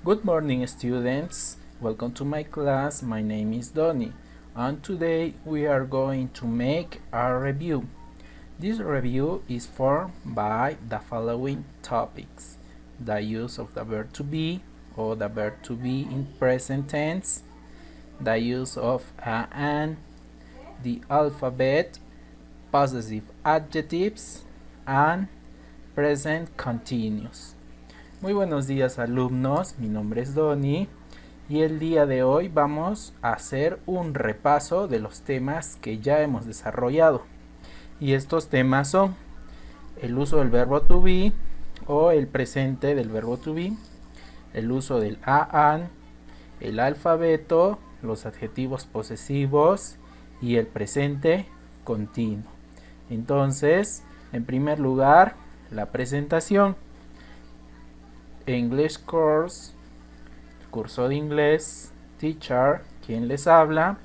Good morning, students. Welcome to my class. My name is Donny, and today we are going to make a review. This review is formed by the following topics: the use of the verb to be or the verb to be in present tense, the use of a and, the alphabet, possessive adjectives, and present continuous. Muy buenos días, alumnos, mi nombre es Donny y el día de hoy vamos a hacer un repaso de los temas que ya hemos desarrollado. Y estos temas son el uso del verbo to be o el presente del verbo to be, el uso del an, el alfabeto, los adjetivos posesivos y el presente continuo. Entonces, en primer lugar, la presentación. English course, curso de inglés, teacher, quien les habla,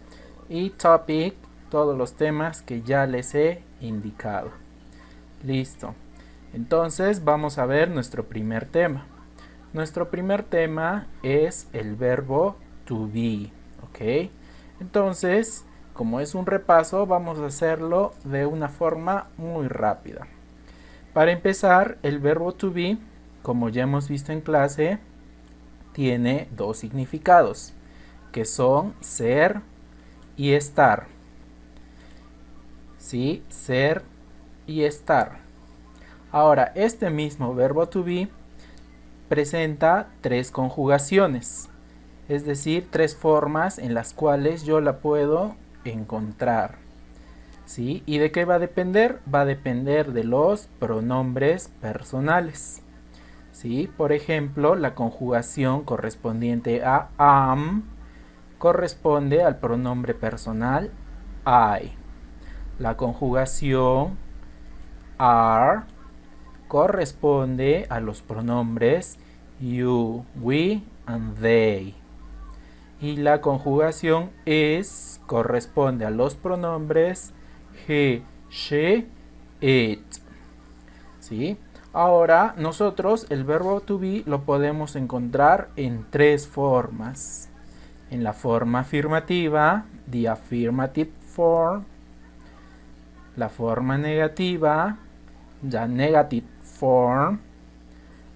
y topic, todos los temas que ya les he indicado. Listo. Entonces vamos a ver nuestro primer tema. Nuestro primer tema es el verbo to be, ¿ok? Entonces, como es un repaso, vamos a hacerlo de una forma muy rápida. Para empezar, el verbo to be, como ya hemos visto en clase, tiene dos significados, que son ser y estar. ¿Sí? Ser y estar. Ahora, este mismo verbo to be presenta tres conjugaciones, es decir, tres formas en las cuales yo la puedo encontrar. ¿Sí? ¿Y de qué va a depender? Va a depender de los pronombres personales. ¿Sí? Por ejemplo, la conjugación correspondiente a am corresponde al pronombre personal I. La conjugación are corresponde a los pronombres you, we and they. Y la conjugación is corresponde a los pronombres he, she, it. ¿Sí? Ahora, nosotros el verbo to be lo podemos encontrar en tres formas. En la forma afirmativa, the affirmative form. La forma negativa, the negative form.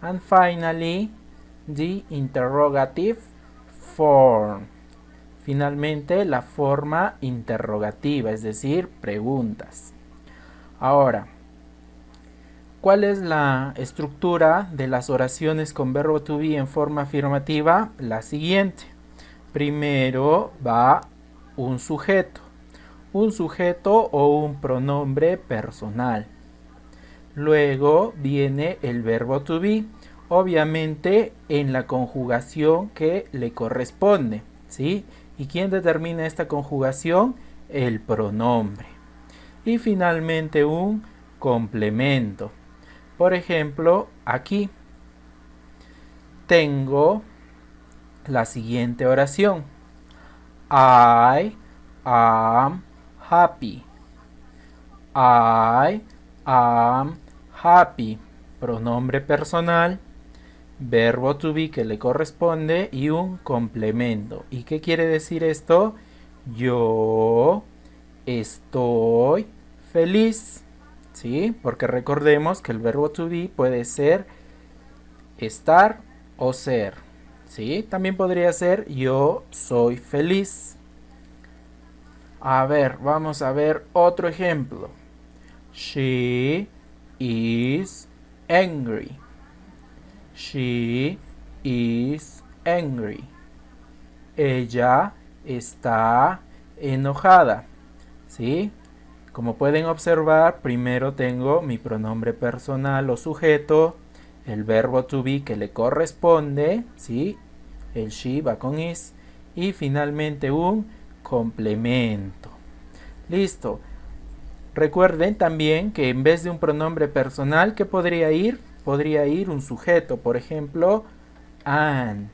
And finally, the interrogative form. Finalmente, la forma interrogativa, es decir, preguntas. Ahora, ¿cuál es la estructura de las oraciones con verbo to be en forma afirmativa? La siguiente. Primero va un sujeto o un pronombre personal. Luego viene el verbo to be, obviamente en la conjugación que le corresponde, ¿sí? ¿Y quién determina esta conjugación? El pronombre. Y finalmente un complemento. Por ejemplo, aquí tengo la siguiente oración. I am happy. I am happy. Pronombre personal, verbo to be que le corresponde y un complemento. ¿Y qué quiere decir esto? Yo estoy feliz. ¿Sí? Porque recordemos que el verbo to be puede ser estar o ser. ¿Sí? También podría ser yo soy feliz. A ver, vamos a ver otro ejemplo. She is angry. She is angry. Ella está enojada. ¿Sí? Como pueden observar, primero tengo mi pronombre personal o sujeto, el verbo to be que le corresponde, ¿sí? El she va con is, y finalmente un complemento. Listo. Recuerden también que en vez de un pronombre personal, ¿qué podría ir? Podría ir un sujeto, por ejemplo, Anne.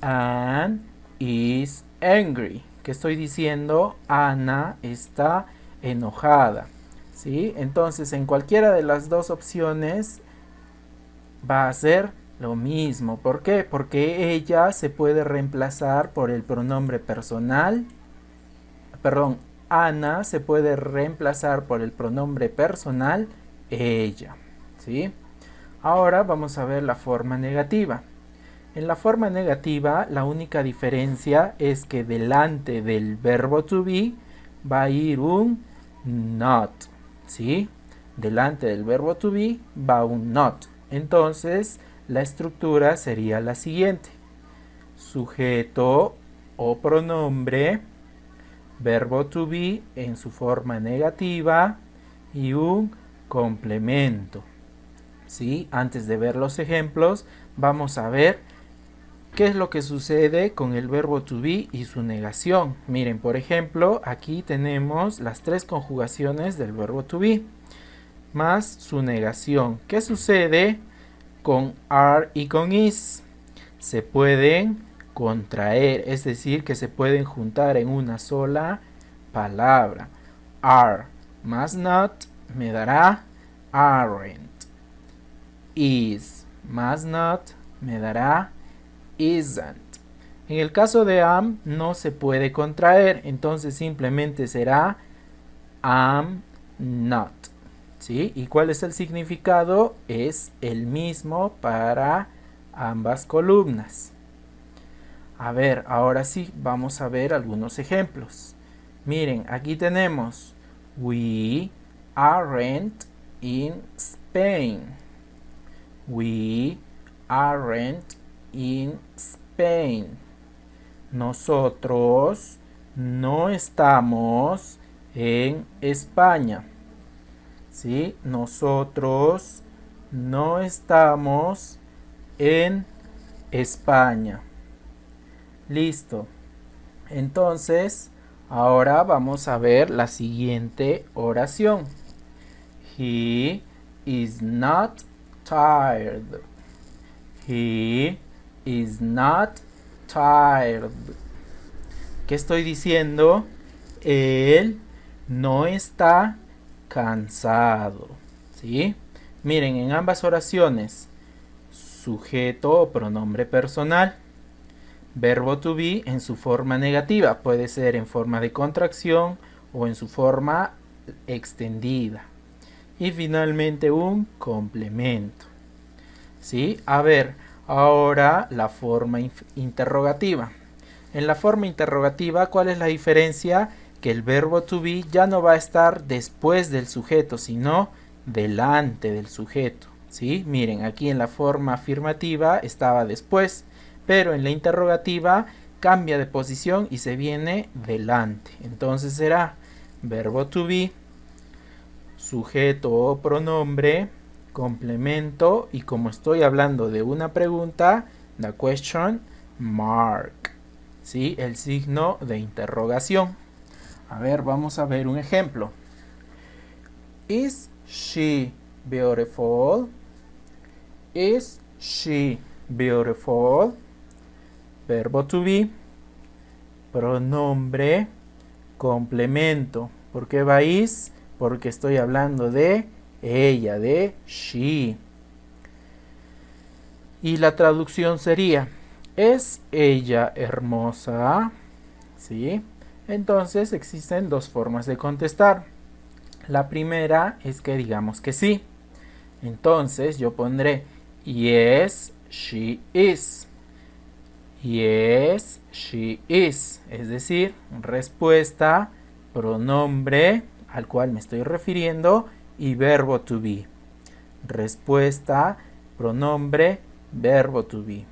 Anne is angry. ¿Qué estoy diciendo? Ana está enojada. ¿Sí? Entonces, en cualquiera de las dos opciones va a ser Lo mismo. ¿Por qué? Porque ella se puede reemplazar por el pronombre personal. Perdón, Ana se puede reemplazar por el pronombre personal ella. ¿Sí? Ahora vamos a ver la forma negativa. En la forma negativa, la única diferencia es que delante del verbo to be va a ir un not. ¿Sí? Delante del verbo to be va un not. Entonces, la estructura sería la siguiente. Sujeto o pronombre, verbo to be en su forma negativa y un complemento. ¿Sí? Antes de ver los ejemplos, vamos a ver qué es lo que sucede con el verbo to be y su negación. Miren, por ejemplo, aquí tenemos las tres conjugaciones del verbo to be más su negación. ¿Qué sucede con are y con is? Se pueden contraer, es decir, que se pueden juntar en una sola palabra. Are más not me dará aren't. Is más not me dará isn't. En el caso de am no se puede contraer, entonces simplemente será am not. ¿Sí? ¿Y cuál es el significado? Es el mismo para ambas columnas. A ver, ahora sí, vamos a ver algunos ejemplos. Miren, aquí tenemos We aren't in Spain. We aren't in Spain. Nosotros no estamos en España. ¿Sí? Nosotros no estamos en España. Listo. Entonces, ahora vamos a ver la siguiente oración. He is not tired. He is not tired. ¿Qué estoy diciendo? Él no está cansado. ¿Sí? Miren, en ambas oraciones, sujeto o pronombre personal. Verbo to be en su forma negativa, puede ser en forma de contracción o en su forma extendida. Y finalmente un complemento. ¿Sí? A ver, ahora la forma interrogativa. En la forma interrogativa, ¿cuál es la diferencia? Que el verbo to be ya no va a estar después del sujeto, sino delante del sujeto. ¿Sí? Miren, aquí en la forma afirmativa estaba después, pero en la interrogativa cambia de posición y se viene delante. Entonces será verbo to be, sujeto o pronombre, complemento, y como estoy hablando de una pregunta, the question mark. ¿Sí? El signo de interrogación. A ver, vamos a ver un ejemplo. Is she beautiful? Is she beautiful? Verbo to be, pronombre, complemento. ¿Por qué va is? Porque estoy hablando de ella, de she. Y la traducción sería, ¿es ella hermosa? ¿Sí? Entonces existen dos formas de contestar. La primera es que digamos que sí. Entonces yo pondré yes, she is. Yes, she is. Es decir, respuesta, pronombre al cual me estoy refiriendo y verbo to be. Respuesta, pronombre, verbo to be.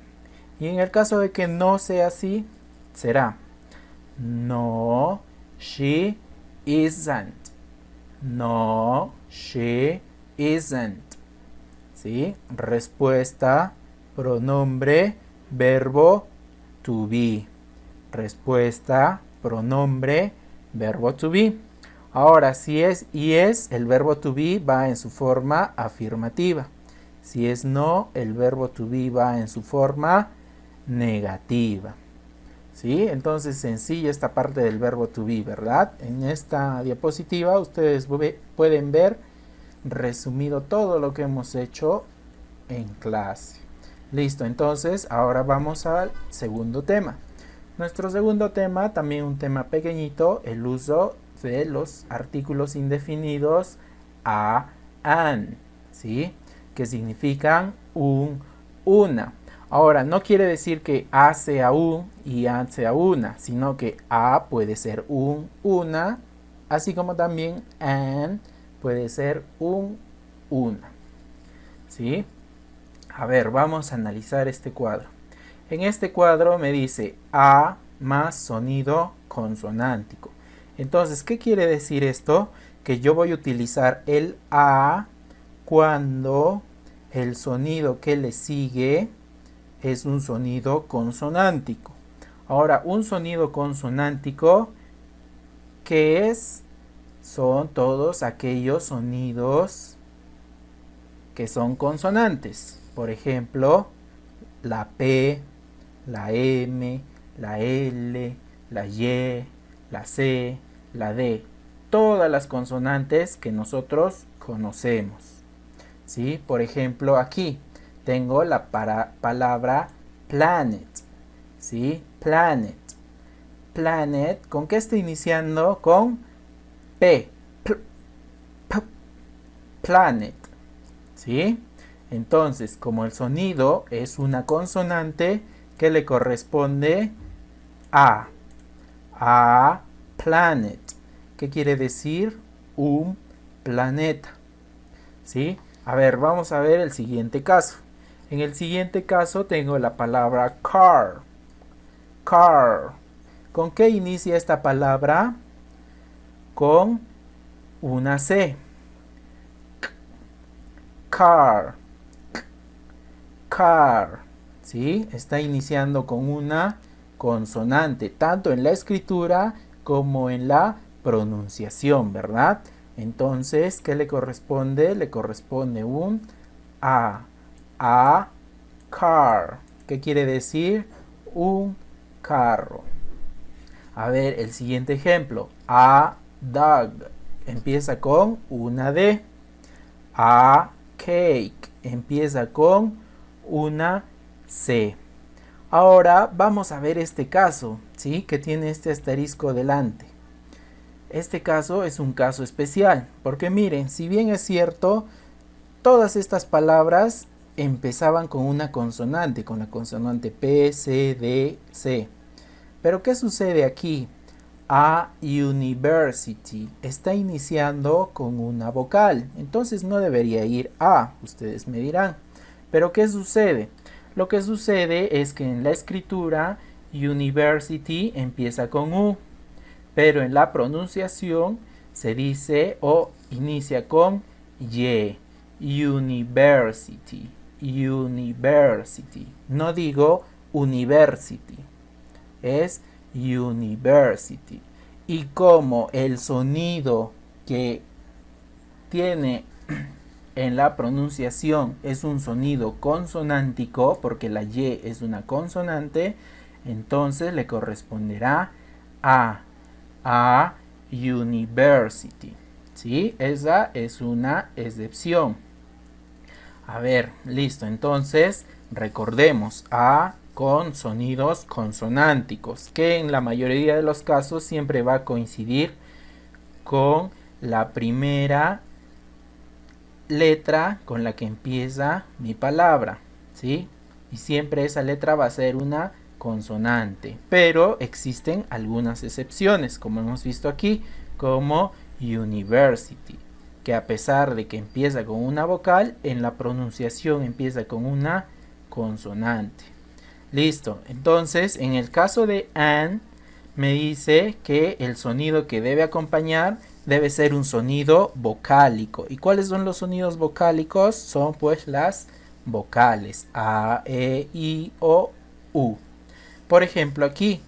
Y en el caso de que no sea así, será no, she isn't. No, she isn't. ¿Sí? Respuesta, pronombre, verbo to be. Respuesta, pronombre, verbo to be. Ahora, si es yes, el verbo to be va en su forma afirmativa. Si es no, el verbo to be va en su forma negativa. ¿Sí? Entonces, sencilla esta parte del verbo to be, ¿verdad? En esta diapositiva ustedes pueden ver resumido todo lo que hemos hecho en clase. Listo, entonces ahora vamos al segundo tema. Nuestro segundo tema, también un tema pequeñito, el uso de los artículos indefinidos a, an, ¿sí? Que significan un, una. Ahora, no quiere decir que a sea un y an sea una, sino que a puede ser un, una, así como también an puede ser un, una, ¿sí? A ver, vamos a analizar este cuadro. En este cuadro me dice a más sonido consonántico. Entonces, ¿qué quiere decir esto? Que yo voy a utilizar el a cuando el sonido que le sigue es un sonido consonántico. Ahora, un sonido consonántico, ¿qué es? Son todos aquellos sonidos que son consonantes. Por ejemplo, la P, la M, la L, la Y, la C, la D. Todas las consonantes que nosotros conocemos. ¿Sí? Por ejemplo, aquí tengo la palabra planet. ¿Sí? Planet. Planet, ¿con qué está iniciando? Con P. Planet. ¿Sí? Entonces, como el sonido es una consonante, ¿qué le corresponde? A planet. ¿Qué quiere decir? Un planeta. ¿Sí? A ver, vamos a ver el siguiente caso. En el siguiente caso tengo la palabra car. Car. ¿Con qué inicia esta palabra? Con una C. Car. Car. ¿Sí? Está iniciando con una consonante, tanto en la escritura como en la pronunciación, ¿verdad? Entonces, ¿qué le corresponde? Le corresponde un a. A car. ¿Qué quiere decir? Un carro. A ver, el siguiente ejemplo. A dog. Empieza con una D. A cake. Empieza con una C. Ahora vamos a ver este caso, ¿sí? Que tiene este asterisco delante. Este caso es un caso especial, porque miren, si bien es cierto, todas estas palabras empezaban con una consonante, con la consonante P, C, D, C. Pero ¿qué sucede aquí? A university está iniciando con una vocal, entonces no debería ir A, ustedes me dirán. Pero ¿qué sucede? Lo que sucede es que en la escritura university empieza con U, pero en la pronunciación se dice o inicia con Y. University, university. No digo university, es university. Y como el sonido que tiene en la pronunciación es un sonido consonántico, porque la Y es una consonante, entonces le corresponderá a university. ¿Sí? Esa es una excepción. A ver, listo. Entonces, recordemos a con sonidos consonánticos, que en la mayoría de los casos siempre va a coincidir con la primera letra con la que empieza mi palabra, ¿sí? Y siempre esa letra va a ser una consonante, pero existen algunas excepciones, como hemos visto aquí, como university, que a pesar de que empieza con una vocal, en la pronunciación empieza con una consonante. Listo, entonces en el caso de an, me dice que el sonido que debe acompañar debe ser un sonido vocálico. ¿Y cuáles son los sonidos vocálicos? Son pues las vocales A, E, I, O, U. Por ejemplo aquí,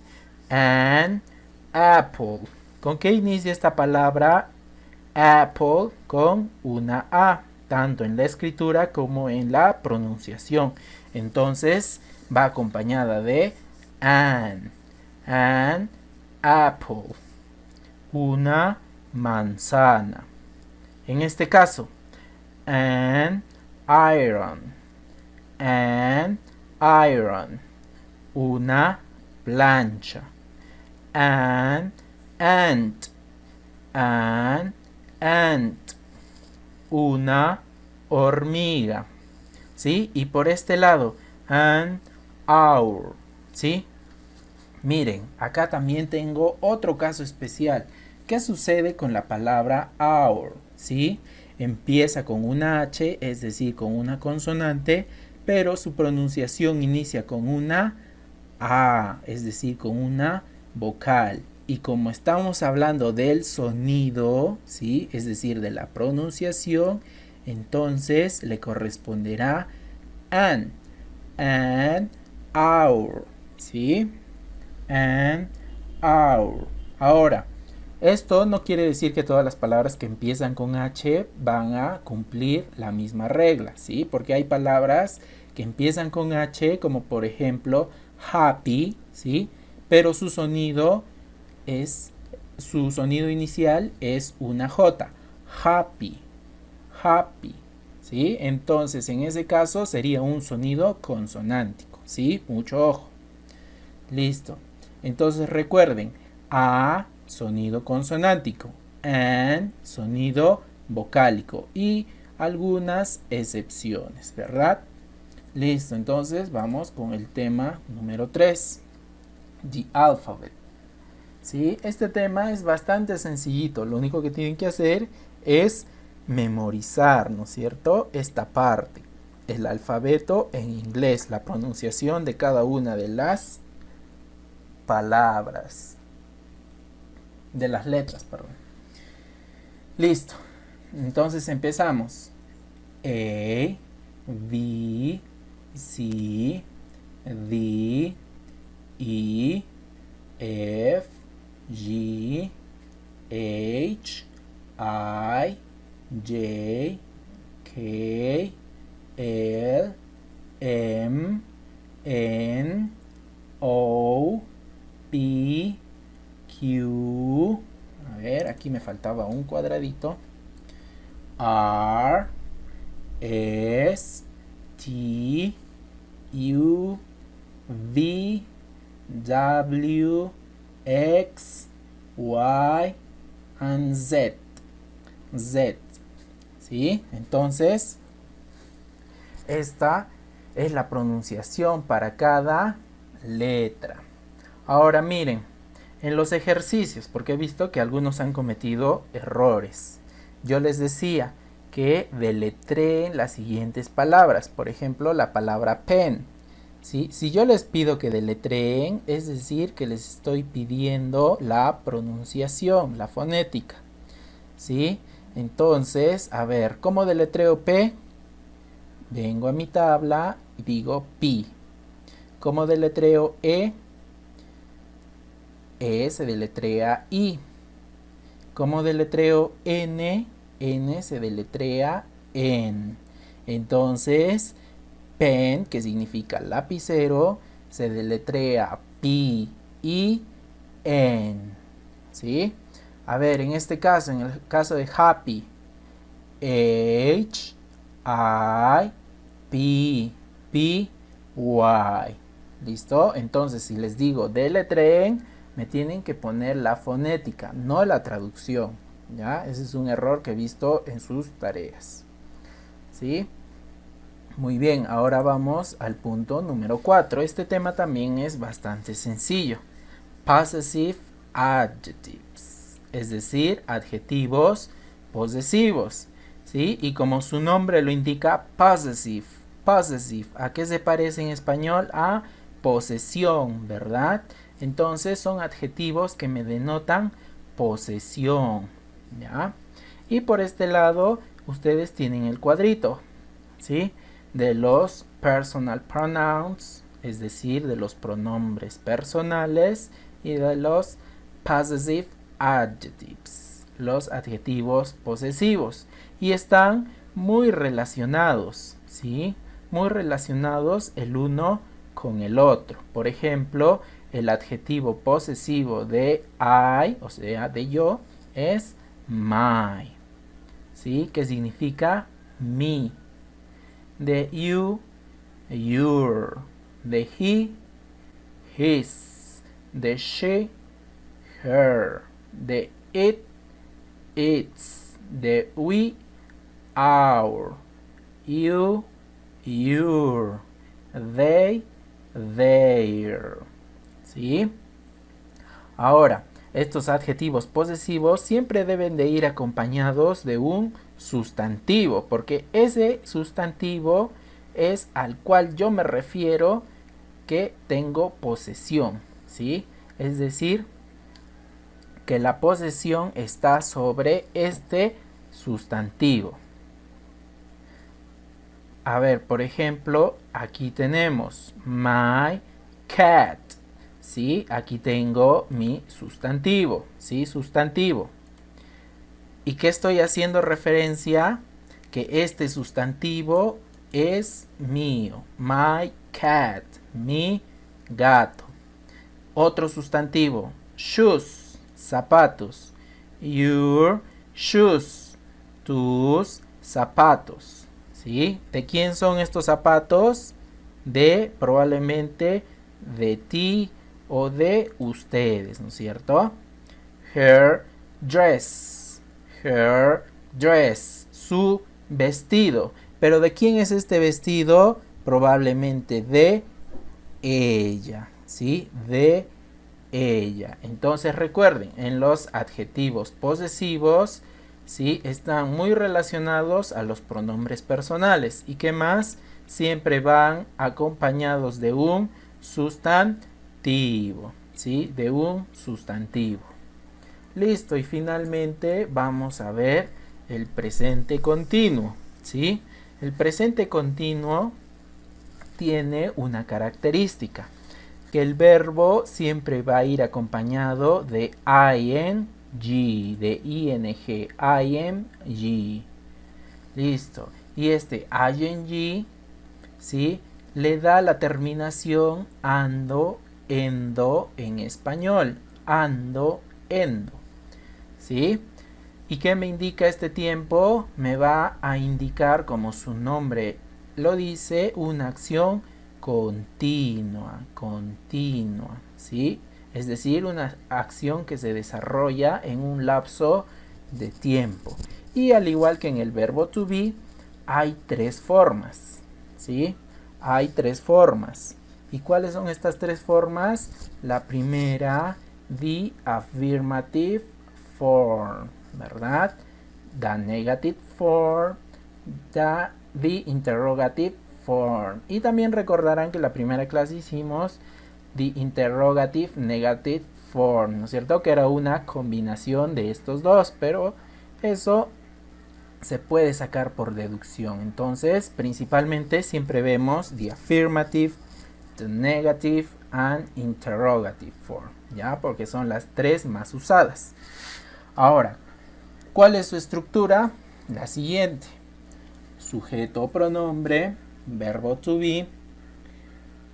an apple. ¿Con qué inicia esta palabra? Apple con una A, tanto en la escritura como en la pronunciación. Entonces va acompañada de an apple, una manzana. En este caso, an iron, an iron, una plancha. An ant, an ant, una hormiga. ¿Sí? Y por este lado, an owl. ¿Sí? Miren, acá también tengo otro caso especial. ¿Qué sucede con la palabra owl? ¿Sí? Empieza con una H, es decir, con una consonante, pero su pronunciación inicia con una A, es decir, con una vocal. Y como estamos hablando del sonido, ¿sí? Es decir, de la pronunciación, entonces le corresponderá an owl, ¿sí? An hour. Ahora, esto no quiere decir que todas las palabras que empiezan con H van a cumplir la misma regla, ¿sí? Porque hay palabras que empiezan con H, como por ejemplo happy, ¿sí? Pero su sonido inicial es una J. Happy, happy, ¿sí? Entonces, en ese caso sería un sonido consonántico, ¿sí? Mucho ojo. Listo. Entonces recuerden, A, sonido consonántico, an, sonido vocálico y algunas excepciones, ¿verdad? Listo, entonces vamos con el tema número 3, the alphabet. ¿Sí? Este tema es bastante sencillito, lo único que tienen que hacer es memorizar, ¿no es cierto? Esta parte, el alfabeto en inglés, la pronunciación de cada una de las palabras, de las letras, perdón. Listo. Entonces empezamos. A, B, C, D, E, F, G, H, I, J, K, L, M, N, O, P, Q, a ver, aquí me faltaba un cuadradito, R, S, T, U, V, W, X, Y, and Z. Z. ¿Sí? Entonces, esta es la pronunciación para cada letra. Ahora miren, en los ejercicios, porque he visto que algunos han cometido errores. Yo les decía que deletreen las siguientes palabras. Por ejemplo, la palabra pen. ¿Sí? Si yo les pido que deletreen, es decir, que les estoy pidiendo la pronunciación, la fonética. ¿Sí? Entonces, a ver, ¿cómo deletreo P? Vengo a mi tabla y digo pi. ¿Cómo deletreo E? E se deletrea I. ¿Cómo deletreo N? N se deletrea en. Entonces, pen, que significa lapicero, se deletrea P, I, N. ¿Sí? A ver, en este caso, en el caso de happy, H, I, P, P, Y. ¿Listo? Entonces, si les digo deletreen, me tienen que poner la fonética, no la traducción. ¿Ya? Ese es un error que he visto en sus tareas. ¿Sí? Muy bien, ahora vamos al punto número 4. Este tema también es bastante sencillo. Possessive adjectives, es decir, adjetivos posesivos. ¿Sí? Y como su nombre lo indica, possessive. Possessive, ¿a qué se parece en español? A posesión, ¿verdad? Entonces son adjetivos que me denotan posesión, ¿ya? Y por este lado, ustedes tienen el cuadrito, ¿sí? De los personal pronouns, es decir, de los pronombres personales, y de los possessive adjectives, los adjetivos posesivos. Y están muy relacionados, ¿sí? Muy relacionados el uno con el otro. Por ejemplo, el adjetivo posesivo de I, o sea, de yo, es my, ¿sí? Que significa mi. De you, your. the he, his, the she, her, the it, its, the we, our, you, your, they, their. ¿Sí? Ahora, estos adjetivos posesivos siempre deben de ir acompañados de un sustantivo, porque ese sustantivo es al cual yo me refiero que tengo posesión, ¿sí? Es decir, que la posesión está sobre este sustantivo. A ver, por ejemplo, aquí tenemos my cat, ¿sí? Aquí tengo mi sustantivo, ¿sí? Sustantivo. ¿Y qué estoy haciendo referencia? Que este sustantivo es mío. My cat, mi gato. Otro sustantivo, shoes, zapatos. Your shoes, tus zapatos. ¿Sí? ¿De quién son estos zapatos? De probablemente de ti o de ustedes, ¿no es cierto? Her dress, su vestido. ¿Pero de quién es este vestido? Probablemente de ella, ¿sí? De ella. Entonces recuerden, en los adjetivos posesivos, ¿sí? Están muy relacionados a los pronombres personales. ¿Y qué más? Siempre van acompañados de un sustantivo, ¿sí? De un sustantivo. Listo, y finalmente vamos a ver el presente continuo, ¿sí? El presente continuo tiene una característica, que el verbo siempre va a ir acompañado de ing, de ing. Listo. Y este ing, ¿sí? Le da la terminación ando, endo en español. Ando, endo. ¿Sí? ¿Y qué me indica este tiempo? Me va a indicar, como su nombre lo dice, una acción continua, ¿sí? Es decir, una acción que se desarrolla en un lapso de tiempo. Y al igual que en el verbo to be, hay tres formas, ¿sí? Hay tres formas. ¿Y cuáles son estas tres formas? La primera, the affirmative form, ¿verdad? The negative form, the interrogative form. Y también recordarán que la primera clase hicimos the interrogative negative form, ¿no es cierto? Que era una combinación de estos dos, pero eso se puede sacar por deducción. Entonces, principalmente siempre vemos the affirmative, the negative and interrogative form, ¿ya? Porque son las tres más usadas. Ahora, ¿cuál es su estructura? La siguiente. Sujeto o pronombre, verbo to be,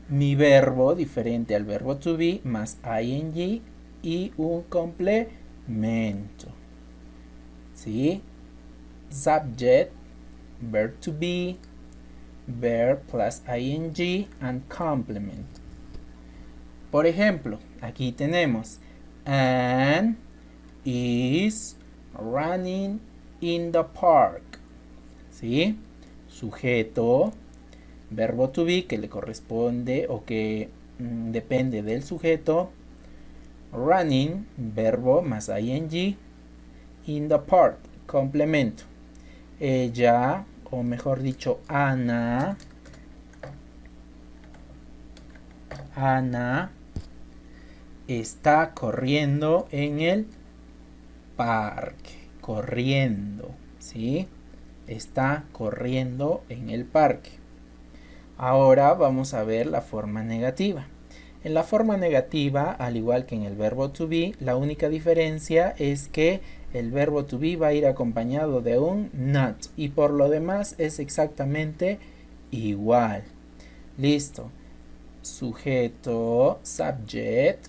mi verbo diferente al verbo to be, más ing y un complemento. ¿Sí? Subject, verb to be, verb plus ing and complement. Por ejemplo, aquí tenemos Anne is running in the park. ¿Sí? Sujeto, verbo to be que le corresponde o que depende del sujeto. Running, verbo más ing. In the park, complemento. Ella, o mejor dicho, Ana está corriendo en el parque. Corriendo, ¿sí? Está corriendo en el parque. Ahora vamos a ver la forma negativa. En la forma negativa, al igual que en el verbo to be, la única diferencia es que el verbo to be va a ir acompañado de un not y por lo demás es exactamente igual. Listo. Sujeto, subject,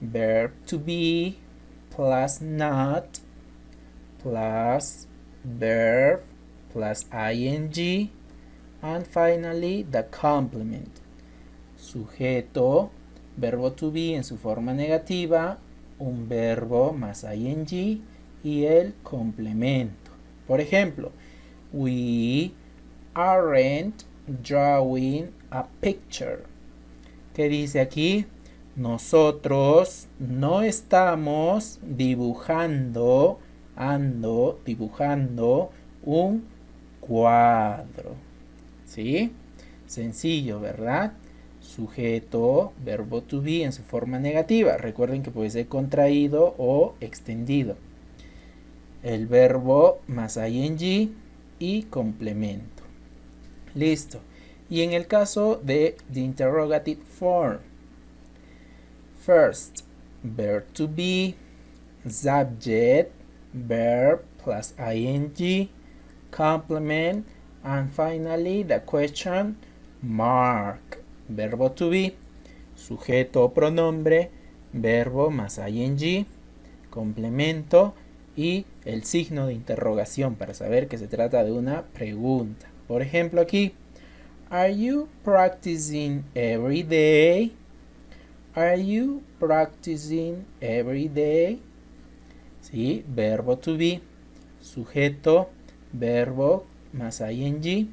verb to be, plus not, plus verb, plus ing, and finally the complement. sujeto, verbo to be en su forma negativa, un verbo más ing y el complemento. Por ejemplo, we aren't drawing a picture. ¿Qué dice aquí? Nosotros no estamos dibujando un cuadro. ¿Sí? Sencillo, ¿verdad? Sujeto, verbo to be en su forma negativa. Recuerden que puede ser contraído o extendido. El verbo más ing y complemento. Listo. Y en el caso de the interrogative form, first, verb to be, subject, verb plus ing, complement, and finally the question mark. Verbo to be, sujeto o pronombre, verbo más ing, complemento y el signo de interrogación para saber que se trata de una pregunta. Por ejemplo aquí, are you practicing every day? Are you practicing every day? Sí, verbo to be, sujeto, verbo más ing,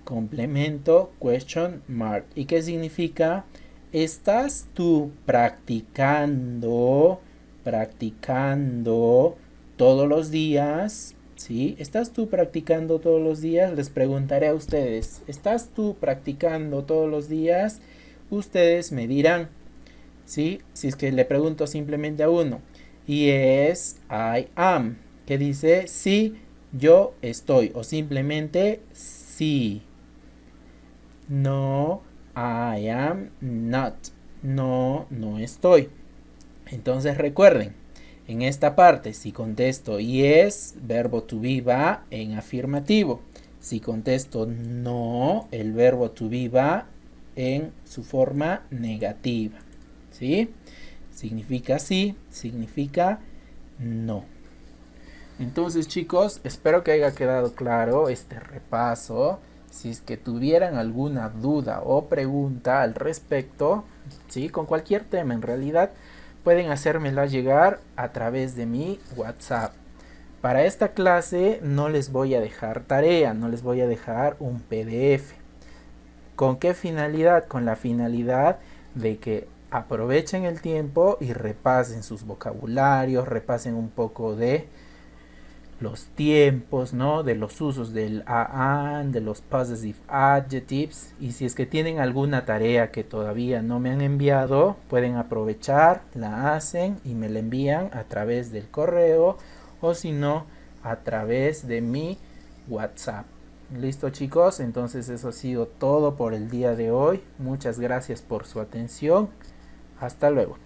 complemento, question mark. ¿Y qué significa? ¿Estás tú practicando todos los días? ¿Sí? ¿Estás tú practicando todos los días? Les preguntaré a ustedes. ¿Estás tú practicando todos los días? Ustedes me dirán. ¿Sí? Si es que le pregunto simplemente a uno. Yes, I am. ¿Qué dice? Sí, yo estoy. O simplemente sí. No, I am not. No, no estoy. Entonces recuerden, en esta parte, si contesto yes, verbo to be va en afirmativo. Si contesto no, el verbo to be va en su forma negativa. ¿Sí? Significa sí, significa no. Entonces, chicos, espero que haya quedado claro este repaso. Si es que tuvieran alguna duda o pregunta al respecto, ¿sí? Con cualquier tema en realidad, pueden hacérmela llegar a través de mi WhatsApp. Para esta clase no les voy a dejar tarea, no les voy a dejar un PDF. ¿Con qué finalidad? Con la finalidad de que aprovechen el tiempo y repasen sus vocabularios, repasen un poco de los tiempos, ¿no? De los usos del and, de los possessive adjectives. Y si es que tienen alguna tarea que todavía no me han enviado, pueden aprovechar, la hacen y me la envían a través del correo o si no, a través de mi WhatsApp. Listo, chicos, entonces eso ha sido todo por el día de hoy. Muchas gracias por su atención. Hasta luego.